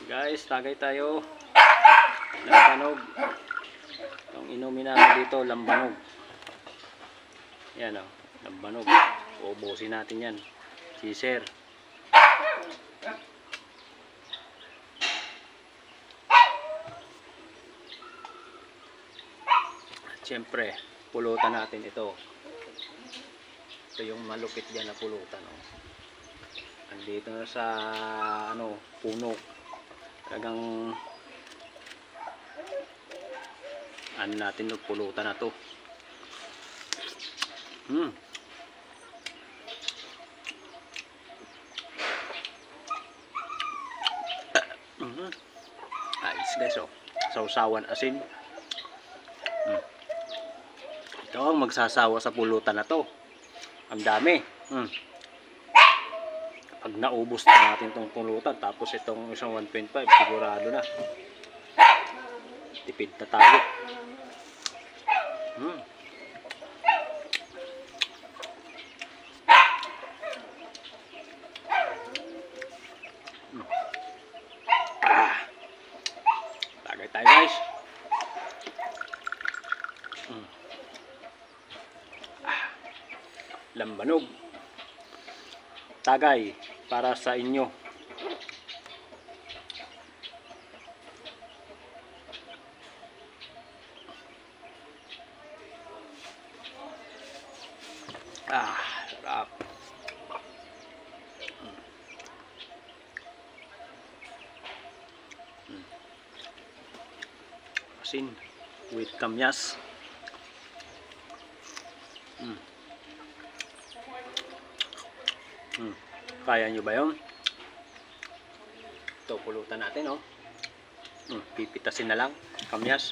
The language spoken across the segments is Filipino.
Guys, tagay tayo. Lambanog. Itong inumin namin dito, lambanog. Yan o, lambanog. Ubusin natin yan. Siser. At syempre, pulutan natin ito. Ito yung malupit dyan na pulutan. O. Andito na sa puno. Talagang natin pulutan na to. Ayos guys, oh. Sausawan asin. Ito ang magsasawa sa pulutan na to. Ang dami. Pag naubos na natin itong pulutan, tapos itong isang 1.5, sigurado na. Tipid na tayo. Tagay tayo guys. Lambanog. Tagay para sa inyo. Sarap. Asin with kamyas. Kaya nyo ba yun? Ito, pulutan natin, oh. Pipitasin na lang. Kamyas.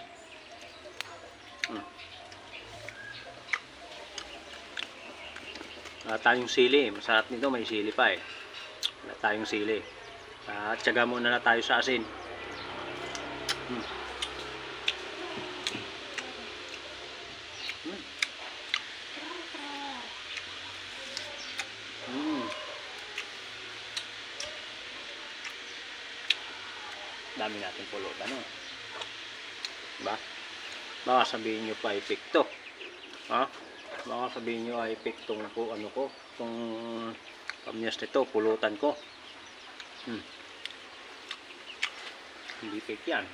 Wala tayong sili. Masarap nito, may sili pa eh. Wala tayong sili. Tiyaga muna na tayo sa asin. Dami natin pulutan, no? Diba? Baka sabihin nyo pa epekto. Baka sabihin nyo ay epektong po, itong kamyas nito, pulutan ko. Hindi fake yan.